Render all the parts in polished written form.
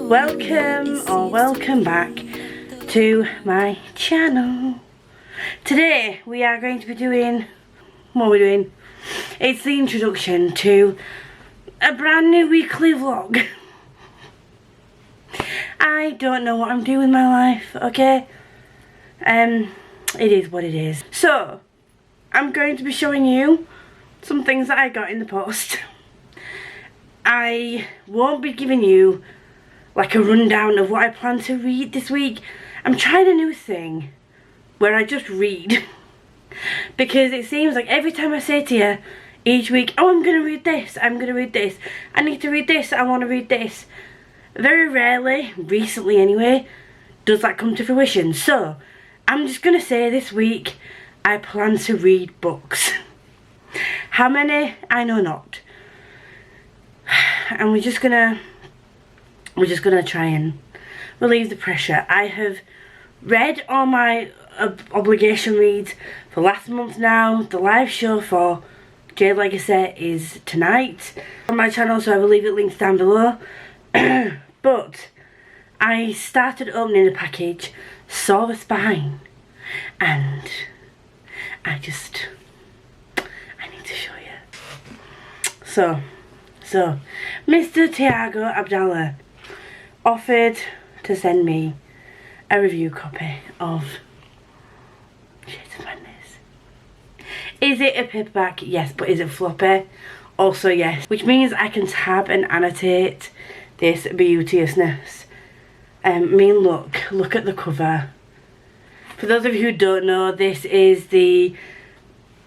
Welcome back to my channel. Today we are going to be doing, what are we doing? It's the introduction to a brand new weekly vlog. I don't know what I'm doing with my life, okay? It is what it is. So, I'm going to be showing you some things that I got in the post. I won't be giving you like a rundown of what I plan to read this week. I'm trying a new thing where I just read. Because it seems like every time I say to you each week, oh, I'm going to read this, I'm going to read this, I need to read this, I want to read this. Very rarely, recently anyway, does that come to fruition. So, I'm just going to say this week, I plan to read books. How many? I know not. And we're just gonna try and relieve the pressure. I have read all my obligation reads for last month now. The live show for Jade Legacy is tonight on my channel, so I will leave it linked down below. But I started opening the package, saw the spine, and I need to show you. So Mr. Tiago Abdallah offered to send me a review copy of Shades of Madness. Is it a paperback? Yes, but is it floppy? Also yes. Which means I can tab and annotate this beauteousness. I mean, look at the cover. For those of you who don't know, this is the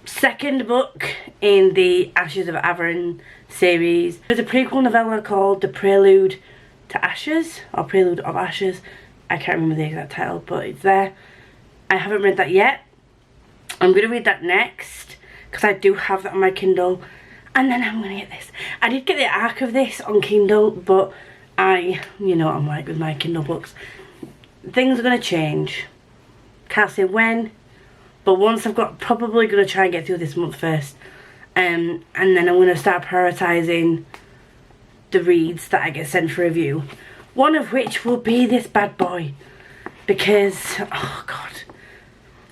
second book in the Ashes of Averin series. There's a prequel novella called The Prelude to Ashes, or Prelude of Ashes. I can't remember the exact title, but it's there. I haven't read that yet. I'm going to read that next, because I do have that on my Kindle. And then I'm going to get this. I did get the arc of this on Kindle, but you know what I'm like with my Kindle books. Things are going to change. Can't say when, but once I've got, probably going to try and get through this month first. And then I'm going to start prioritising the reads that I get sent for review. One of which will be this bad boy. Because, oh god,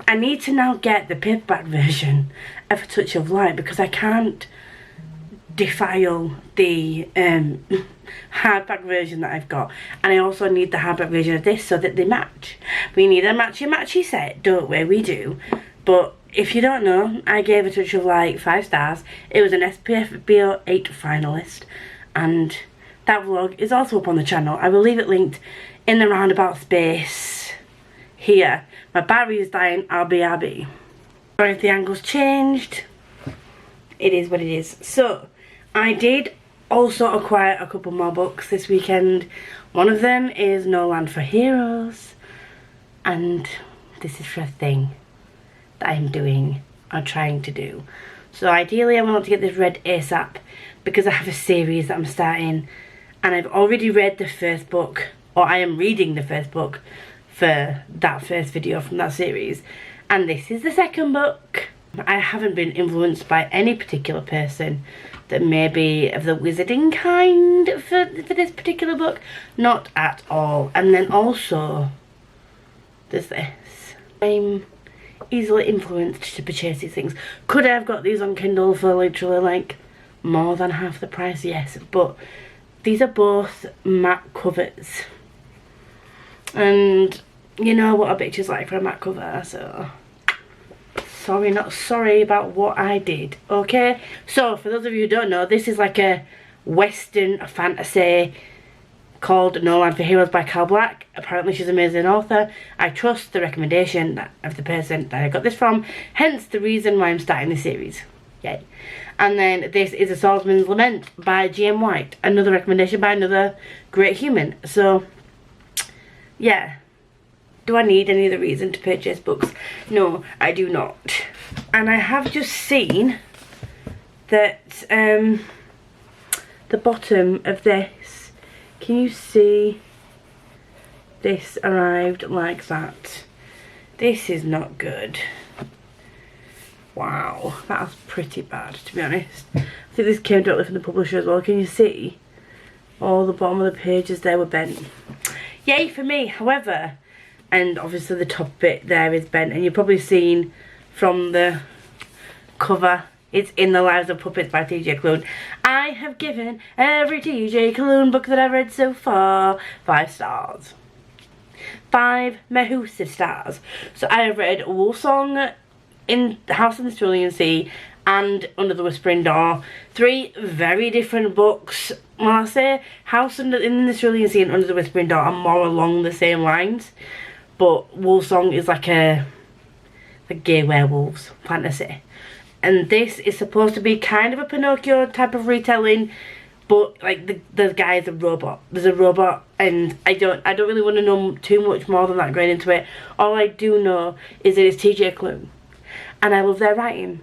I need to now get the paperback version of A Touch of Light, because I can't defile the hardback version that I've got. And I also need the hardback version of this so that they match. We need a matchy set, don't we? We do. But if you don't know, I gave A Touch of Light 5 stars. It was an SPF BO8 finalist, and that vlog is also up on the channel. I will leave it linked in the roundabout space here. My battery is dying, RB. Sorry if the angle's changed. It is what it is. So, I did also acquire a couple more books this weekend. One of them is No Land for Heroes, and this is for a thing that I'm doing or trying to do. So ideally I want to get this read ASAP, because I have a series that I'm starting, and I've already read the first book, or I am reading the first book for that first video from that series, and this is the second book. I haven't been influenced by any particular person that may be of the wizarding kind for this particular book. Not at all. And then also, there's this. I'm easily influenced to purchase these things. Could I have got these on Kindle for literally like more than half the price? Yes, but these are both matte covers, and you know what a bitch is like for a matte cover, so sorry, not sorry about what I did, okay? So for those of you who don't know, this is like a western fantasy called No Land for Heroes by Cal Black. Apparently she's an amazing author. I trust the recommendation of the person that I got this from, hence the reason why I'm starting this series. Yay. And then this is A Swordsman's Lament by G.M. White, another recommendation by another great human. So yeah, do I need any other reason to purchase books? No, I do not. And I have just seen that the bottom of this, can you see, this arrived like that. This is not good. Wow, that's pretty bad, to be honest. I think this came directly from the publisher as well. Can you see? all the bottom of the pages there were bent. Yay for me. However, and obviously the top bit there is bent, and you've probably seen from the cover, it's In the Lives of Puppets by TJ Klune. I have given every TJ Klune book that I've read so far 5 stars. 5 massive stars. So I have read Wolfsong, In House in the Cerulean Sea, and Under the Whispering Door. 3 very different books. Well, I say House in the Cerulean Sea and Under the Whispering Door are more along the same lines, but Wolfsong is like a gay werewolves fantasy, and this is supposed to be kind of a Pinocchio type of retelling, but like the guy is a robot. There's a robot, and I don't really want to know too much more than that going into it. All I do know is that it's TJ Klune, and I love their writing.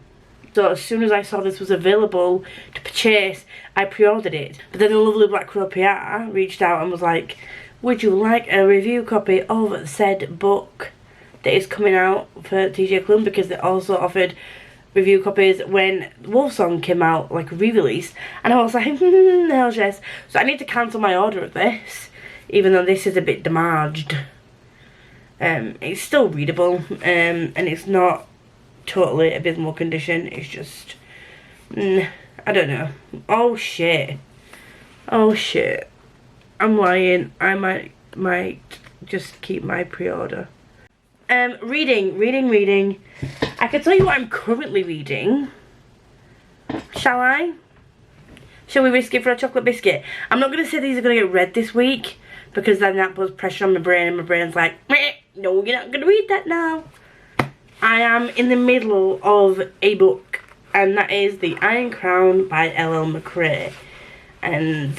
So as soon as I saw this was available to purchase, I pre-ordered it. But then the lovely Black Crow PR reached out and was like, would you like a review copy of said book that is coming out for TJ Klune? Because they also offered review copies when Wolfsong came out, like re-released. And I was like, hell yes. So I need to cancel my order of this, even though this is a bit damaged. It's still readable, and it's not totally abysmal condition. It's just, I don't know. Oh shit. Oh shit. I'm lying. I might just keep my pre-order. Reading. I can tell you what I'm currently reading. Shall I? Shall we risk it for a chocolate biscuit? I'm not going to say these are going to get read this week, because then that puts pressure on my brain, and my brain's like, meh, no, you're not going to read that now. I am in the middle of a book, and that is The Iron Crown by L.L. McRae. And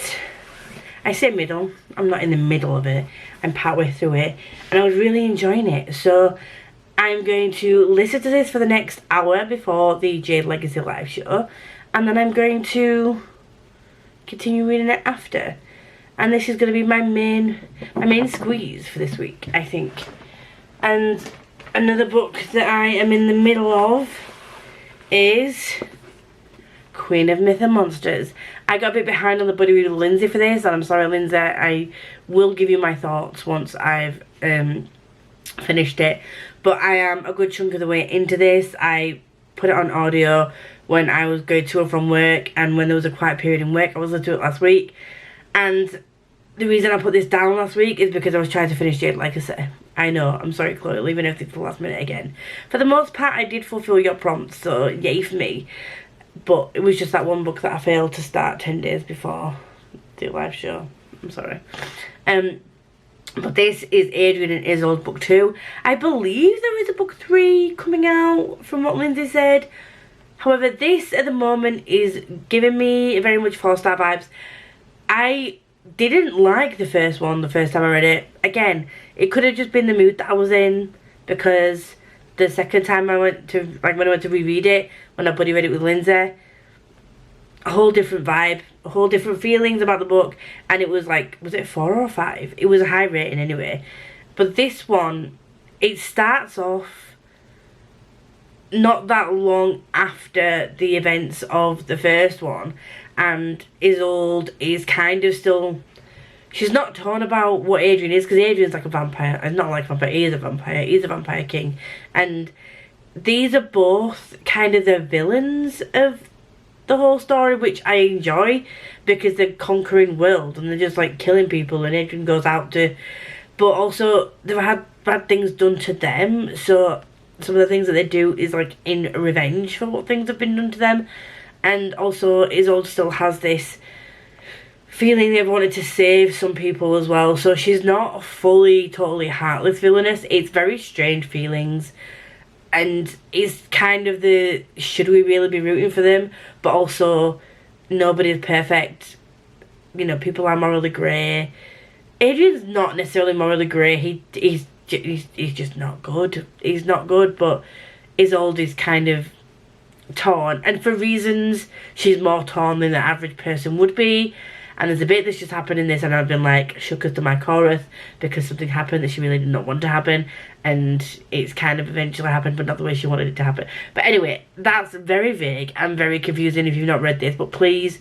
I say middle, I'm not in the middle of it, I'm partway through it, and I was really enjoying it. So I'm going to listen to this for the next hour before the Jade Legacy live show, and then I'm going to continue reading it after. And this is going to be my main squeeze for this week, I think. And another book that I am in the middle of is Queen of Myth and Monsters. I got a bit behind on the buddy read with Lindsay for this, and I'm sorry, Lindsay. I will give you my thoughts once I've finished it. But I am a good chunk of the way into this. I put it on audio when I was going to and from work, and when there was a quiet period in work. I was listening to it last week, and the reason I put this down last week is because I was trying to finish Jade Legacy. I know, I'm sorry Chloe, leaving everything for the last minute again. For the most part, I did fulfill your prompts, so yay for me. But it was just that one book that I failed to start 10 days before the live show. I'm sorry. But this is Adrian and Isolde's book 2. I believe there is a book 3 coming out, from what Lindsay said. However, this at the moment is giving me very much 4-star vibes. I didn't like the first one the first time I read it. Again, it could have just been the mood that I was in, because the second time I went to, like when I went to reread it, when I buddy read it with Lindsay, a whole different vibe, a whole different feelings about the book, and it was like, was it 4 or 5? It was a high rating anyway. But this one, it starts off not that long after the events of the first one, and Isolde is kind of still, she's not torn about what Adrian is, because Adrian's like a vampire, and not like a vampire, he is a vampire, he's a vampire king, and these are both kind of the villains of the whole story, which I enjoy, because they're conquering world, and they're just like killing people, and Adrian goes out to, but also they've had bad things done to them, so some of the things that they do is like in revenge for what things have been done to them. And also Isolde still has this feeling they've wanted to save some people as well, so she's not fully totally heartless villainous. It's very strange feelings, and it's kind of the, should we really be rooting for them, but also nobody's perfect, you know, people are morally grey. Adrian's not necessarily morally grey, he's just not good. He's not good, but Isolde is kind of torn, and for reasons she's more torn than the average person would be. And there's a bit that's just happened in this, and I've been like shook as to my chorus, because something happened that she really did not want to happen, and it's kind of eventually happened, but not the way she wanted it to happen. But anyway, that's very vague and very confusing if you've not read this, but please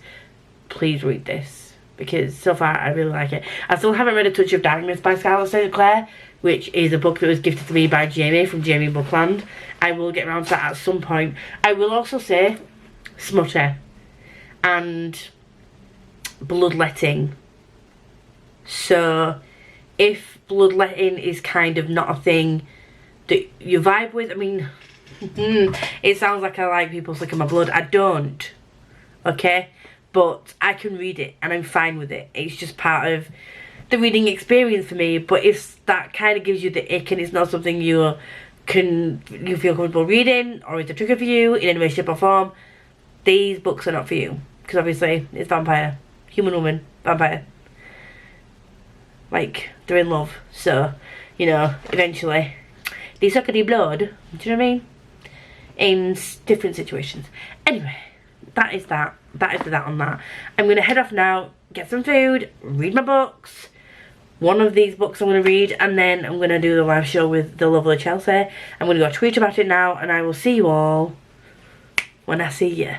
read this. because so far I really like it. I still haven't read A Touch of Darkness by Scarlett St. Clair, which is a book that was gifted to me by Jamie from Jamie Bookland. I will get around to that at some point. I will also say smutty and bloodletting. So if bloodletting is kind of not a thing that you vibe with, I mean, it sounds like I like people sucking my blood. I don't, okay? But I can read it and I'm fine with it. It's just part of the reading experience for me. But if that kind of gives you the ick and it's not something you feel comfortable reading, or it's a trigger for you in any way, shape or form, these books are not for you. Because obviously it's vampire, human woman, vampire. Like, they're in love. So, you know, eventually they suck their blood, do you know what I mean? In different situations. Anyway, that is that. That is that on that. I'm going to head off now, get some food, read my books. One of these books I'm going to read, and then I'm going to do the live show with the lovely Chelsea. I'm going to go tweet about it now, and I will see you all when I see you.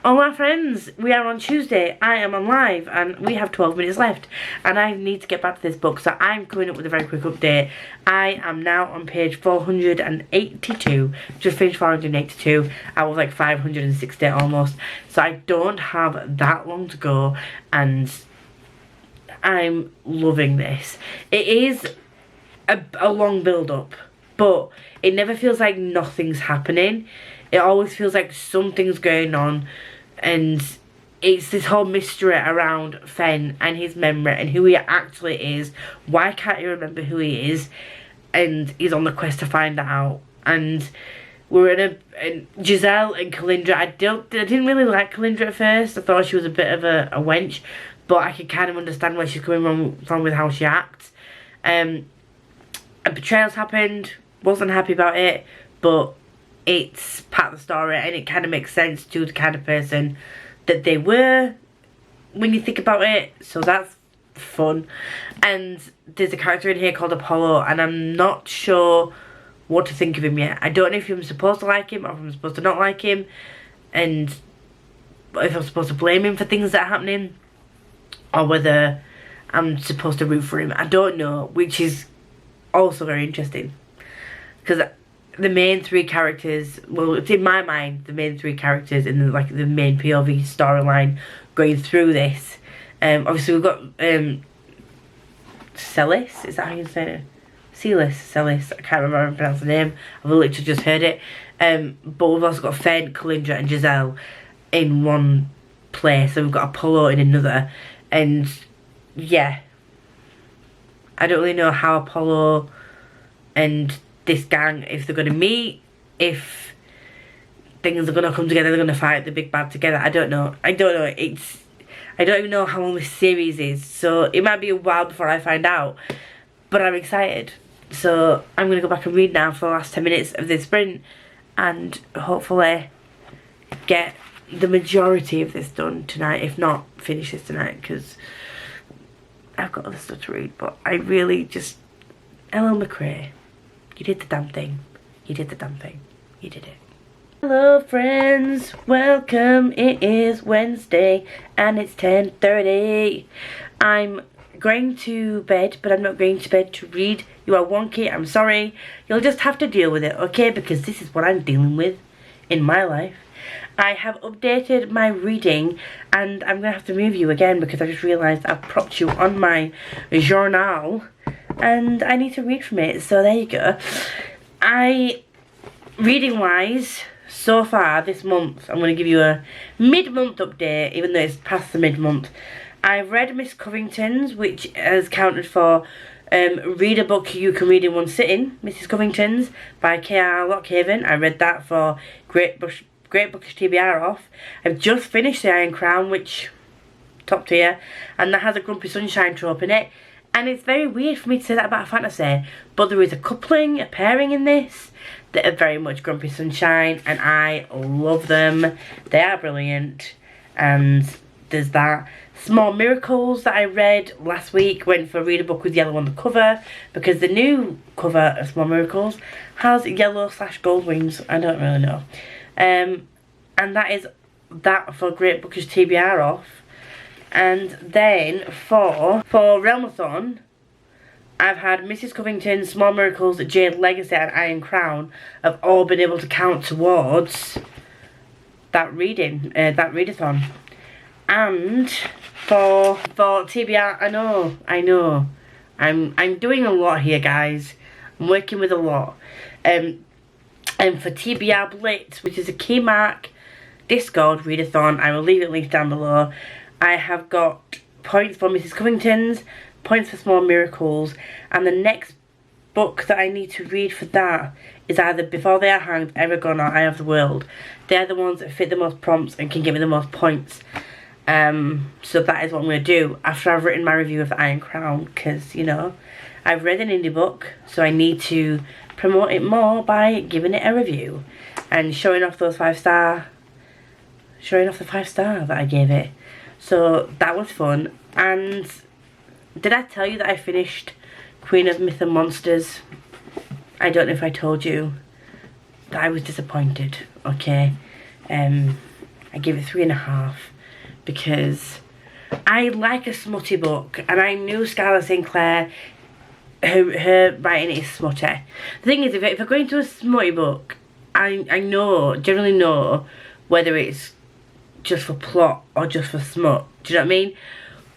All my friends, we are on Tuesday. I am on live and we have 12 minutes left and I need to get back to this book, so I'm coming up with a very quick update. I am now on page 482, just finished 482. I was like 560 almost, so I don't have that long to go and I'm loving this. It is a long build up, but it never feels like nothing's happening. It always feels like something's going on. And it's this whole mystery around Fen and his memory and who he actually is. Why can't he remember who he is? And he's on the quest to find that out. And we're in Giselle and Calindra. I didn't really like Calindra at first. I thought she was a bit of a wench, but I can kind of understand where she's coming from with how she acts. A betrayal's happened. Wasn't happy about it, but it's part of the story and it kind of makes sense to the kind of person that they were when you think about it, so that's fun. And there's a character in here called Apollo and I'm not sure what to think of him yet. I don't know if I'm supposed to like him or if I'm supposed to not like him, and if I'm supposed to blame him for things that are happening or whether I'm supposed to root for him. I don't know, which is also very interesting because the main three characters, well, it's in my mind the main three characters in the main POV storyline going through this. Obviously we've got Celis, is that how you say it? Celis, I can't remember how to pronounce the name. I've literally just heard it. But we've also got Fen, Calindra and Giselle in one place, and we've got Apollo in another. And yeah, I don't really know how Apollo and this gang, if they're going to meet, if things are going to come together, they're going to fight the big bad together. I don't know. I don't even know how long this series is, so it might be a while before I find out, but I'm excited. So I'm going to go back and read now for the last 10 minutes of this sprint and hopefully get the majority of this done tonight, if not finish this tonight, because I've got other stuff to read. But I really just, Ellen McRae, you did the damn thing. You did the damn thing. You did it. Hello friends, welcome. It is Wednesday and it's 10:30. I'm going to bed, but I'm not going to bed to read. You are wonky, I'm sorry. You'll just have to deal with it, okay? Because this is what I'm dealing with in my life. I have updated my reading and I'm going to have to move you again because I just realised I've propped you on my journal and I need to read from it, so there you go. Reading wise, so far this month, I'm going to give you a mid-month update, even though it's past the mid-month. I've read Miss Covington's, which has counted for read a book you can read in one sitting, Mrs. Covington's by K.R. Lockhaven. I read that for Great Bookish TBR off. I've just finished The Iron Crown, which, top tier, and that has a Grumpy Sunshine trope in it. And it's very weird for me to say that about a fantasy, but there is a coupling, a pairing in this that are very much Grumpy Sunshine, and I love them. They are brilliant. And there's that. Small Miracles that I read last week went for read a book with yellow on the cover, because the new cover of Small Miracles has yellow/gold wings. I don't really know. And that is that for Great Bookish TBR off. And then for Readalongs I, I've had Mrs. Covington, Small Miracles, Jade Legacy and Iron Crown have all been able to count towards that readathon. And for TBR, I know, I'm doing a lot here, guys. I'm working with a lot. And for TBR Blitz, which is a key mark Discord readathon, I will leave it linked down below. I have got points for Mrs. Covington's, points for Small Miracles, and the next book that I need to read for that is either Before They Are Hanged, Eragon, or Eye of the World. They're the ones that fit the most prompts and can give me the most points. So that is what I'm going to do after I've written my review of the Iron Crown, because, you know, I've read an indie book, so I need to promote it more by giving it a review and showing off those 5-star, showing off the 5-star that I gave it. So that was fun. And did I tell you that I finished Queen of Myth and Monsters? I don't know if I told you that I was disappointed. Okay, I gave it 3.5 because I like a smutty book, and I knew Scarlett St. Clair, her writing is smutty. The thing is, if I go into a smutty book, I generally know whether it's just for plot or just for smut. Do you know what I mean?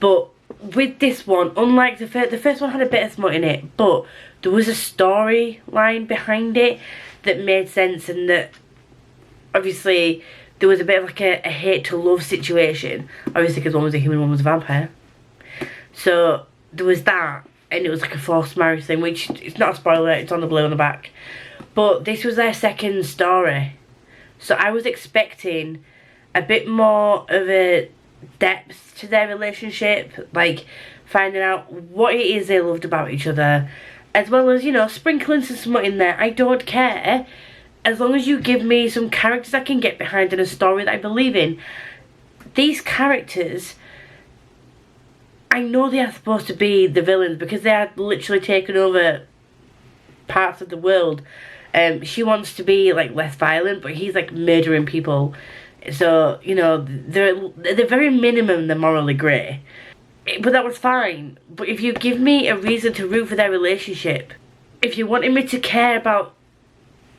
But with this one, unlike the first one had a bit of smut in it, but there was a storyline behind it that made sense, and that obviously there was a bit of like a hate to love situation, obviously because one was a human, one was a vampire. So there was that, and it was like a forced marriage thing, which it's not a spoiler, it's on the blue on the back. But this was their second story, so I was expecting a bit more of a depth to their relationship, like finding out what it is they loved about each other, as well as, you know, sprinkling some smut in there. I don't care, as long as you give me some characters I can get behind and a story that I believe in. These characters, I know they are supposed to be the villains because they are literally taking over parts of the world. She wants to be like less violent, but he's like murdering people. So, you know, they're very minimum, they're morally grey. But that was fine. But if you give me a reason to root for their relationship, if you wanted me to care about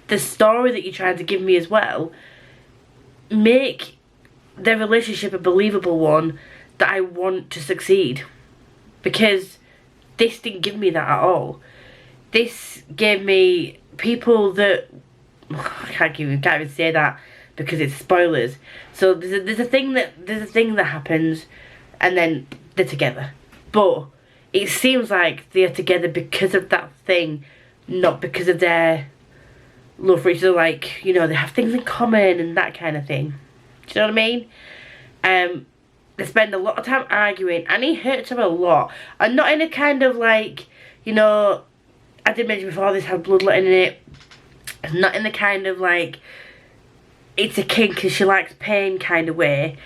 the story that you're trying to give me as well, make their relationship a believable one that I want to succeed. Because this didn't give me that at all. This gave me people that... I can't even say that because it's spoilers. So there's a thing that happens, and then they're together. But it seems like they're together because of that thing, not because of their love for each other. Like, you know, they have things in common and that kind of thing. Do you know what I mean? They spend a lot of time arguing, and he hurts her a lot. And not in a kind of like, you know, I did mention before this had bloodletting in it. Not in the kind of like, it's a kink because she likes pain kind of way.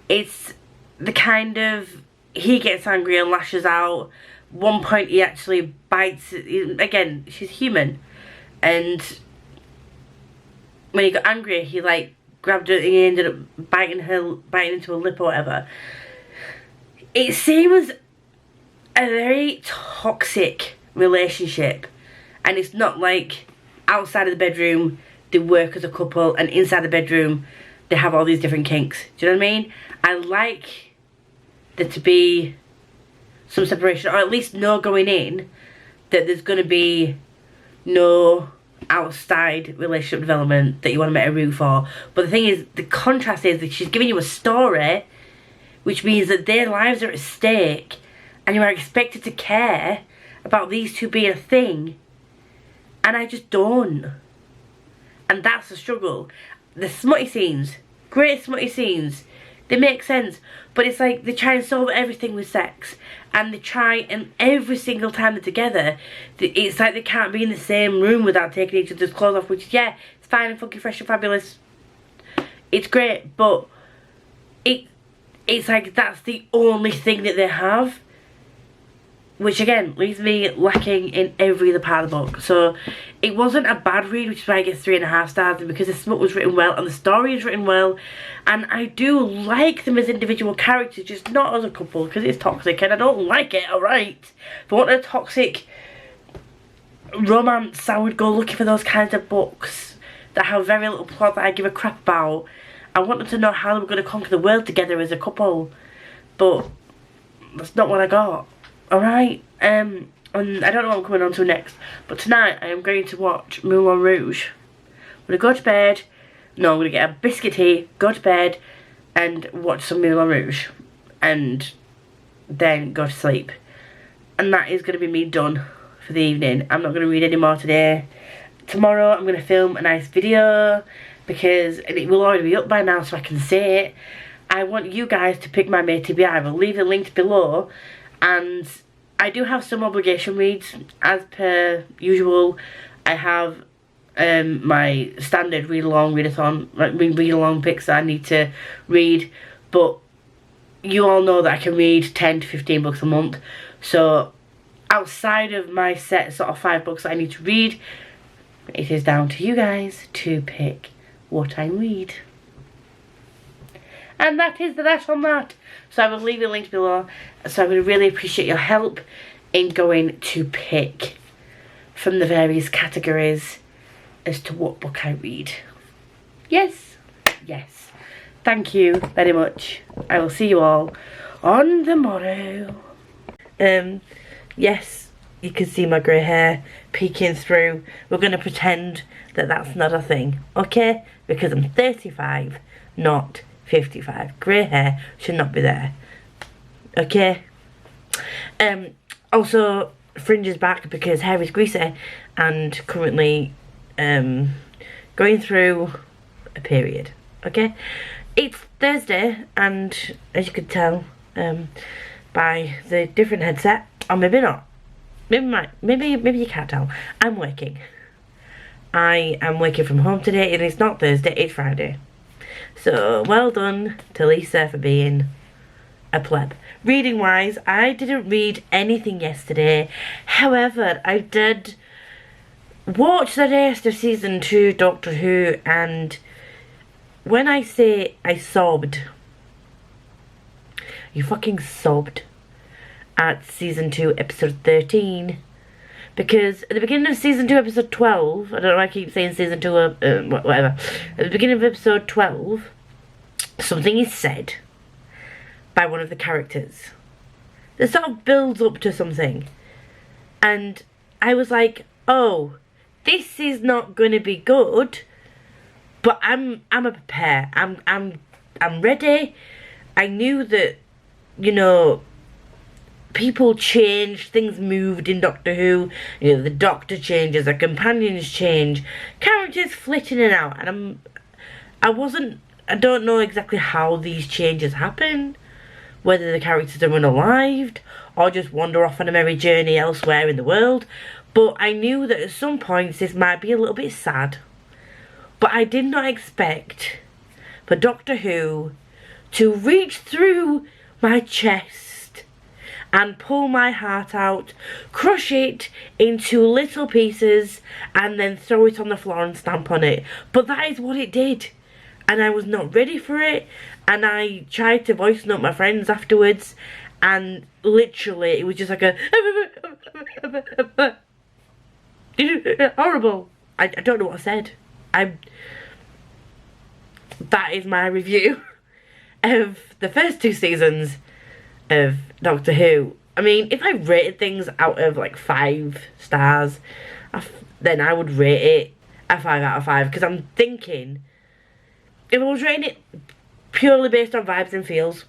It's the kind of, he gets angry and lashes out. One point he actually bites, again, she's human. And when he got angry, he like grabbed her and he ended up biting into her lip or whatever. It seems a very toxic relationship. And it's not like outside of the bedroom they work as a couple, and inside the bedroom they have all these different kinks. Do you know what I mean? I like there to be some separation, or at least know going in that there's going to be no outside relationship development that you want to make a root for. But the thing is, the contrast is that she's giving you a story, which means that their lives are at stake, and you are expected to care about these two being a thing, and I just don't. And that's the struggle. The smutty scenes, great smutty scenes, they make sense, but it's like they try and solve everything with sex, and they try, and every single time they're together, it's like they can't be in the same room without taking each other's clothes off, which, yeah, it's fine and funky, fresh and fabulous, it's great, but it's like that's the only thing that they have. which again leaves me lacking in every other part of the book. So it wasn't a bad read, which is why I get 3.5 stars, and because the smut was written well and the story is written well, and I do like them as individual characters, just not as a couple, because it's toxic and I don't like it. Alright, if I want a toxic romance, I would go looking for those kinds of books that have very little plot that I give a crap about. I want them to know how they were going to conquer the world together as a couple, but that's not what I got. Alright, and I don't know what I'm coming on to next, but tonight I am going to watch Moulin Rouge. I'm going to go to bed, no, I'm going to get a biscuit tea, go to bed, and watch some Moulin Rouge, and then go to sleep. And that is going to be me done for the evening. I'm not going to read any more today. Tomorrow I'm going to film a nice video, because, and it will already be up by now so I can see it. I want you guys to pick my May TBI. I will leave the links below. And I do have some obligation reads, as per usual. I have my standard read-along, readathon, like read-along picks that I need to read. But you all know that I can read 10 to 15 books a month. So outside of my set sort of 5 books that I need to read, it is down to you guys to pick what I read. And that is that on that. So I will leave the links below. So I would really appreciate your help in going to pick from the various categories as to what book I read. Yes, yes. Thank you very much. I will see you all on the morrow. Yes, you can see my grey hair peeking through. We're going to pretend that that's not a thing, okay? Because I'm 35, not 55. Grey hair should not be there, okay? Also, fringe is back because hair is greasy and currently going through a period, okay? It's Thursday, and as you could tell by the different headset, or maybe not, maybe you can't tell, I'm working. I am working from home today, and it's not Thursday, it's Friday. So, well done to Lisa for being a pleb. Reading wise, I didn't read anything yesterday. However, I did watch the rest of season 2 Doctor Who, and when I say I sobbed, you fucking sobbed at season 2 episode 13. Because at the beginning of season 2 episode 12, I don't know why I keep saying season 2, whatever. At the beginning of episode 12, something is said by one of the characters that sort of builds up to something. And I was like, oh, this is not going to be good, but I'm a prepare. I'm ready. I knew that, you know, people changed, things moved in Doctor Who, you know, the Doctor changes, the companions change, characters flit in and out, and I don't know exactly how these changes happen, whether the characters are unalived, or just wander off on a merry journey elsewhere in the world, but I knew that at some points this might be a little bit sad, but I did not expect for Doctor Who to reach through my chest and pull my heart out, crush it into little pieces, and then throw it on the floor and stamp on it. But that is what it did. And I was not ready for it. And I tried to voice note my friends afterwards. And literally, it was just like a... horrible. I don't know what I said. That is my review of the first 2 seasons of Doctor Who. I mean, if I rated things out of like 5 stars, then I would rate it a 5 out of 5, because I'm thinking if I was rating it purely based on vibes and feels,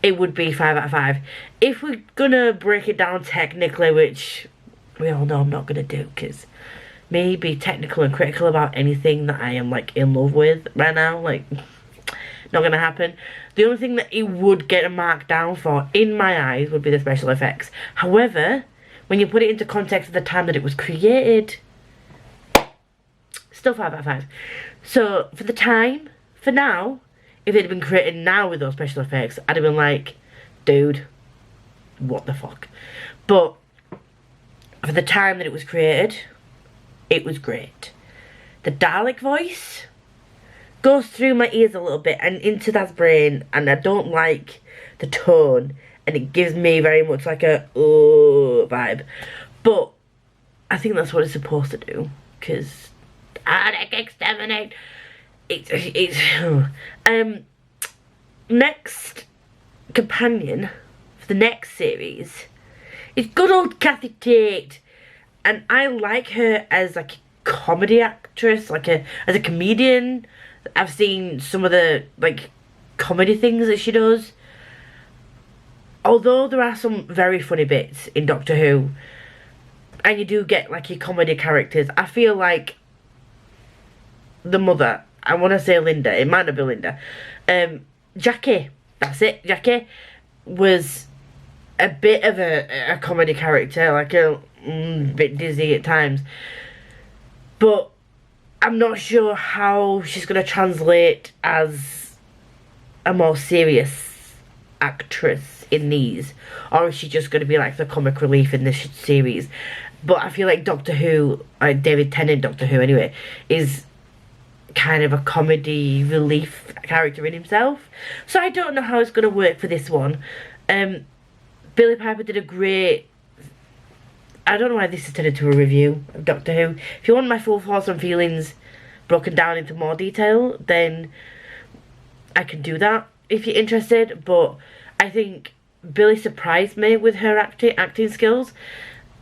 it would be 5 out of 5. If we're gonna break it down technically, which we all know I'm not gonna do, because me be technical and critical about anything that I am like in love with right now, like, not gonna happen. The only thing that it would get a mark down for, in my eyes, would be the special effects. However, when you put it into context of the time that it was created, still 5 out of 5. So, for the time, for now, if it had been created now with those special effects, I'd have been like, dude, what the fuck. But for the time that it was created, it was great. The Dalek voice goes through my ears a little bit and into that brain, and I don't like the tone, and it gives me very much like a vibe. But I think that's what it's supposed to do, because exterminate. It's next companion for the next series is good old Kathy Tate, and I like her as like a comedy actress, as a comedian. I've seen some of the like comedy things that she does. Although there are some very funny bits in Doctor Who, and you do get like your comedy characters, I feel like the mother, I want to say Linda, it might not be Linda, Jackie, that's it, Jackie was a bit of a comedy character, like a bit dizzy at times, but I'm not sure how she's going to translate as a more serious actress in these, or is she just going to be like the comic relief in this series. But I feel like Doctor Who, like David Tennant Doctor Who anyway, is kind of a comedy relief character in himself. So I don't know how it's going to work for this one. Billie Piper did a great... I don't know why this is turned into a review of Doctor Who. If you want my full thoughts and feelings broken down into more detail, then I can do that if you're interested. But I think Billie surprised me with her acting skills,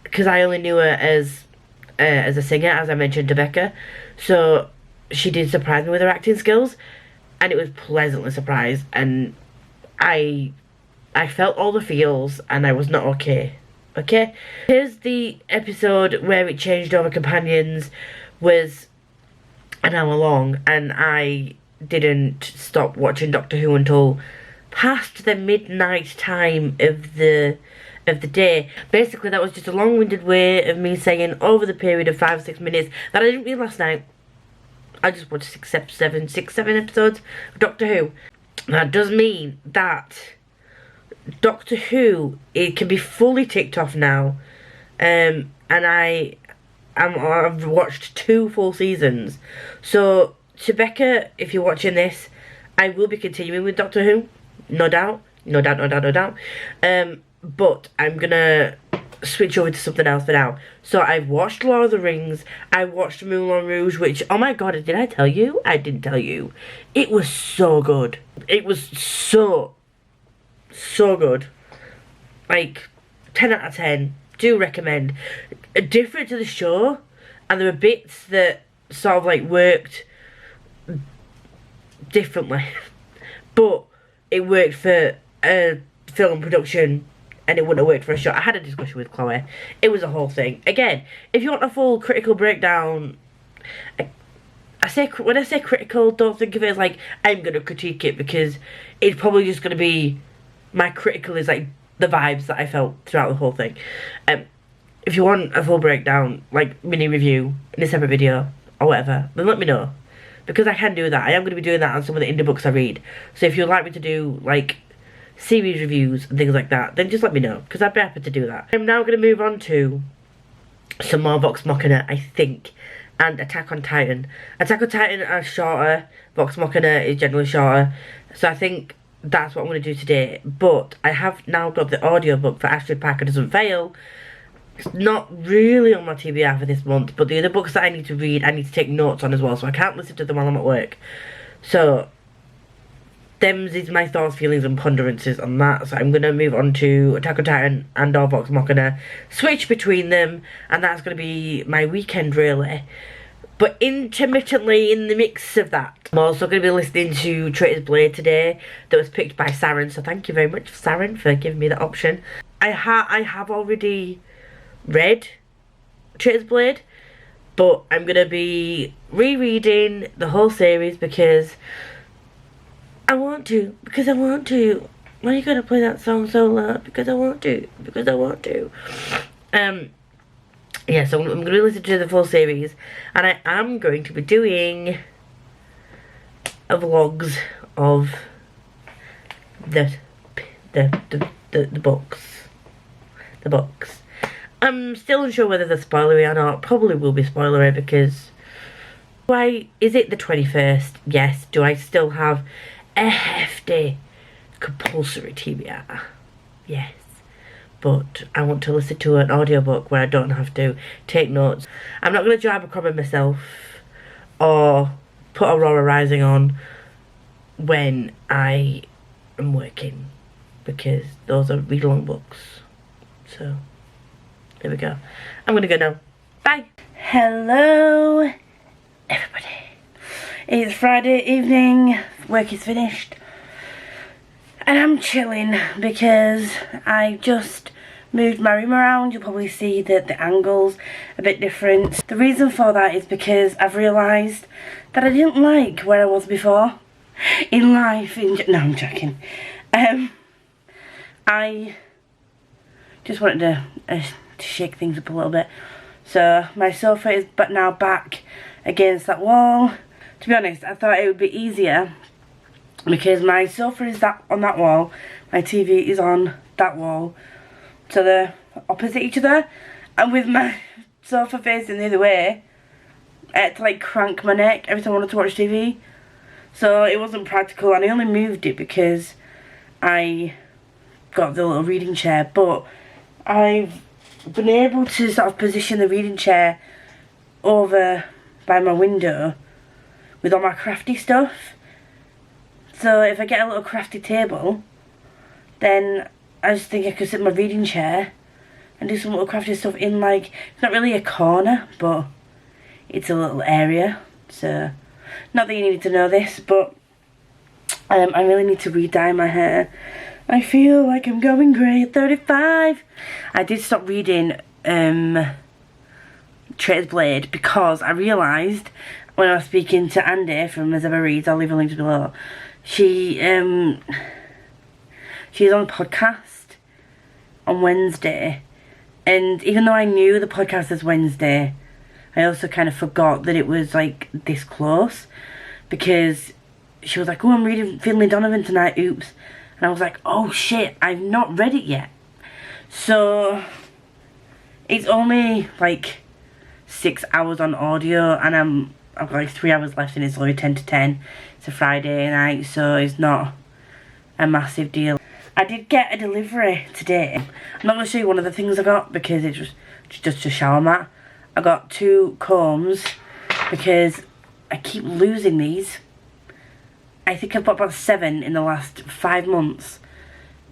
because I only knew her as a singer, as I mentioned to Becca. So she did surprise me with her acting skills, and it was pleasantly surprised, and I felt all the feels, and I was not okay. Okay, here's the episode where it changed over companions, was an hour long, and I didn't stop watching Doctor Who until past the midnight time of the day. Basically, that was just a long-winded way of me saying over the period of 5 or 6 minutes that I didn't read last night. I just watched 6, 7 episodes of Doctor Who. That does mean that Doctor Who, it can be fully ticked off now, and I've watched 2 full seasons. So to Becca, if you're watching this, I will be continuing with Doctor Who, no doubt. But I'm gonna switch over to something else for now. So I've watched Lord of the Rings, I watched Moulin Rouge, which, oh my god, did I tell you? I didn't tell you. It was so good. It was so good. Like 10 out of 10. Do recommend. Different to the show, and there were bits that sort of like worked differently, but it worked for a film production, and it wouldn't have worked for a show. I had a discussion with Chloe. It was a whole thing. Again, if you want a full critical breakdown, when I say critical, don't think of it as like I'm going to critique it, because it's probably just going to be, my critical is like the vibes that I felt throughout the whole thing. If you want a full breakdown, like mini review in a separate video or whatever, then let me know, because I can do that. I am going to be doing that on some of the indie books I read. So if you'd like me to do like series reviews and things like that, then just let me know, because I'd be happy to do that. I'm now going to move on to some more Vox Machina, I think, and Attack on Titan. Attack on Titan are shorter, Vox Machina is generally shorter, so I think that's what I'm going to do today. But I have now got the audiobook for Astrid Parker Doesn't Fail. It's not really on my TBR for this month, but the other books that I need to read, I need to take notes on as well, so I can't listen to them while I'm at work. So them's is my thoughts, feelings and ponderances on that. So I'm going to move on to Attack on Titan and or Vox Machina, switch between them, and that's going to be my weekend really. But intermittently in the mix of that, I'm also going to be listening to Traitor's Blade today, that was picked by Saren, so thank you very much Saren for giving me that option. I have already read Traitor's Blade, but I'm going to be rereading the whole series because I want to. Why are you going to play that song so loud? Because I want to. Yeah, so I'm going to listen to the full series, and I am going to be doing a vlogs of the books. I'm still unsure whether they're spoilery or not. Probably will be spoilery because... Why is it the 21st? Yes. Do I still have a hefty compulsory TBR? Yes. But I want to listen to an audiobook where I don't have to take notes. I'm not going to drive a crumb myself or put Aurora Rising on when I am working, because those are read-along books. So, there we go. I'm going to go now. Bye. Hello, everybody. It's Friday evening. Work is finished. And I'm chilling because I just moved my room around. You'll probably see that the angle's a bit different. The reason for that is because I've realised that I didn't like where I was before in life. No, I'm joking. I just wanted to shake things up a little bit. So my sofa is now back against that wall. To be honest, I thought it would be easier because my sofa is on that wall, my TV is on that wall, so they're opposite each other, and with my sofa facing the other way, I had to like crank my neck every time I wanted to watch TV, so it wasn't practical, and I only moved it because I got the little reading chair. But I've been able to sort of position the reading chair over by my window with all my crafty stuff. So if I get a little crafty table, then I just think I could sit in my reading chair and do some little crafty stuff in, like, it's not really a corner, but it's a little area. So, not that you needed to know this, but I really need to re-dye my hair. I feel like I'm going grey at 35. I did stop reading Trader's Blade because I realised when I was speaking to Andy from As Ever Reads, I'll leave the links below, she's on a podcast on Wednesday, and even though I knew the podcast was Wednesday, I also kind of forgot that it was like this close, because she was like, oh, I'm reading Finlay Donovan tonight, oops, and I was like, oh shit, I've not read it yet. So it's only like 6 hours on audio, and I've got like 3 hours left, and it's only 10 to 10. It's a Friday night, so it's not a massive deal. I did get a delivery today. I'm not going to show you one of the things I got because it's just a shower mat. I got 2 combs because I keep losing these. I think I've bought about 7 in the last 5 months,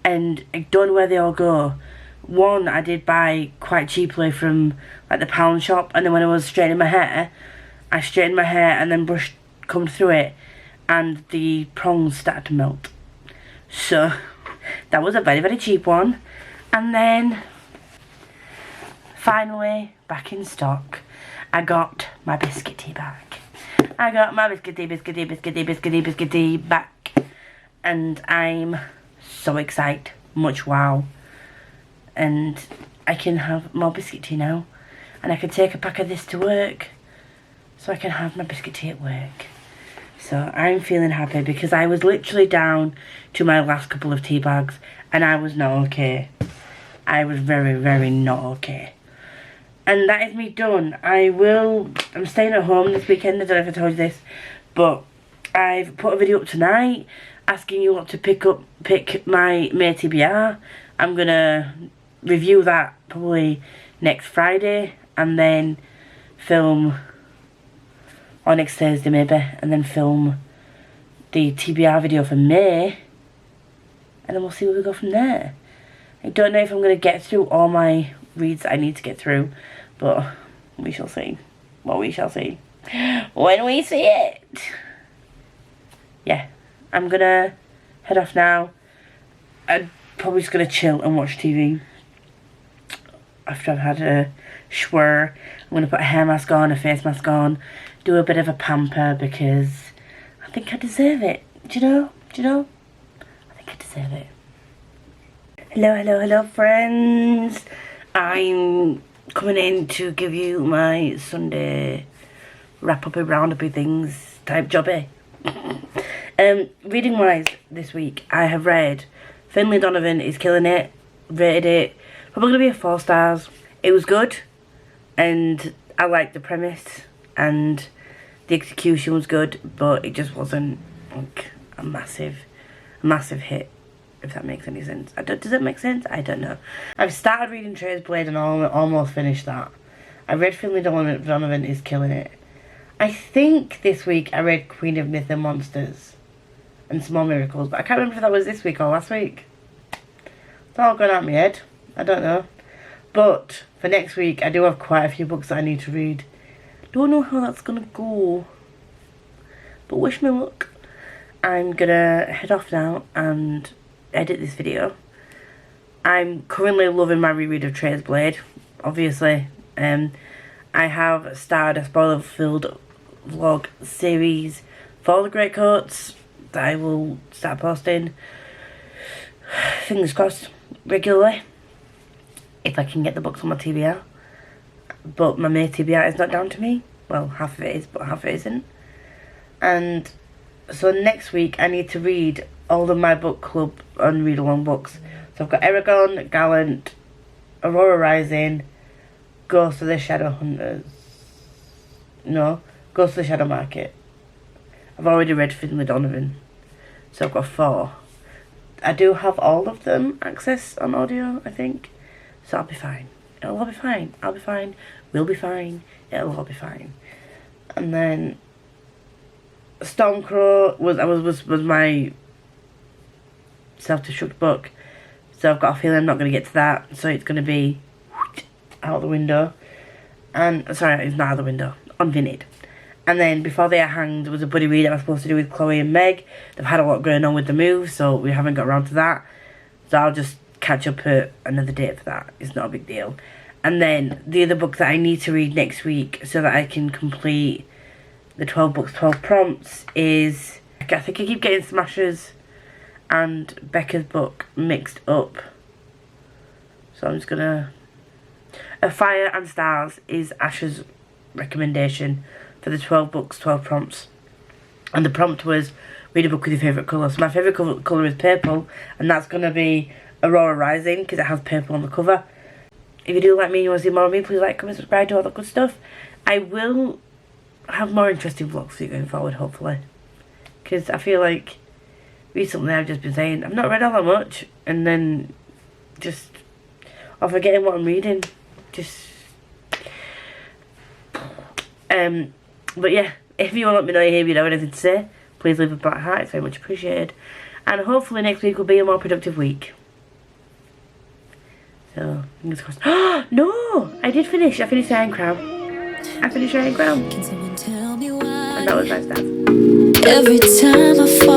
and I don't know where they all go. One I did buy quite cheaply from like the pound shop, and then when I was straightening my hair, I straightened my hair and then combed through it, and the prongs started to melt. So that was a very, very cheap one. And then finally back in stock, I got my biscuit tea back. I got my biscuit tea back, and I'm so excited, much wow. And I can have more biscuit tea now, and I can take a pack of this to work, so I can have my biscuit tea at work. So I'm feeling happy because I was literally down to my last couple of tea bags, and I was not okay. I was very, very not okay. And that is me done. I'm staying at home this weekend, I don't know if I told you this, but I've put a video up tonight asking you lot to pick my May TBR. I'm gonna review that probably next Friday, and then film, or next Thursday maybe, and then film the TBR video for May, and then we'll see where we go from there. I don't know if I'm going to get through all my reads that I need to get through, but we shall see. Well, we shall see when we see it. Yeah, I'm going to head off now. I'm probably just going to chill and watch TV after I've had a shower. I'm going to put a hair mask on, a face mask on, do a bit of a pamper because I think I deserve it. Do you know? I think I deserve it. Hello friends. I'm coming in to give you my Sunday wrap-uppy, round-uppy things type jobby. Reading wise this week, I have read Finlay Donovan is killing it, rated it, probably going to be a 4 stars. It was good, and I liked the premise, and the execution was good, but it just wasn't like a massive hit, if that makes any sense. Does it make sense? I don't know. I've started reading Scribd and almost finished that. I read Finley Donovan is killing it. I think this week I read Queen of Myth and Monsters and Small Miracles, but I can't remember if that was this week or last week. It's all gone out my head. I don't know. But for next week, I do have quite a few books that I need to read. Don't know how that's gonna go, but wish me luck. I'm gonna head off now and edit this video. I'm currently loving my reread of Scribd, obviously. I have started a spoiler-filled vlog series for the Greatcoats that I will start posting, fingers crossed, regularly, if I can get the books on my TBR. But my May TBR is not down to me. Well, half of it is, but half of it isn't. And so next week I need to read all of my book club on read-along books. So I've got Eragon, Gallant, Aurora Rising, Ghost of the Shadow Hunters. No, Ghost of the Shadow Market. I've already read Finley Donovan, so I've got 4. I do have all of them access on audio, I think, so I'll be fine. It'll all be fine. I'll be fine. We'll be fine. It'll all be fine. And then Stormcrow was my self-destruct book, so I've got a feeling I'm not going to get to that, so it's going to be out the window. And sorry, it's not out the window, on Vinted. And then Before They Are Hanged was a buddy read I was supposed to do with Chloe and Meg. They've had a lot going on with the move, so we haven't got around to that, so I'll just catch up at another date for that. It's not a big deal. And then the other book that I need to read next week so that I can complete the 12 books, 12 prompts is, I think I keep getting Smashers and Becca's book mixed up, so I'm just gonna, A Fire and Stars is Ash's recommendation for the 12 books, 12 prompts. And the prompt was, read a book with your favourite colour. So my favourite colour is purple, and that's going to be Aurora Rising, because it has purple on the cover. If you do like me and you want to see more of me, please like, comment, subscribe, do all that good stuff. I will have more interesting vlogs for you going forward, hopefully. Because I feel like recently I've just been saying, I've not read all that much, and then just, or forgetting what I'm reading. Just, but yeah, if you want to let me know you have anything to say, please leave a black heart, it's very much appreciated. And hopefully next week will be a more productive week. So, fingers crossed. No! I did finish. I finished Iron Crown. And that was nice stuff. Every time I fall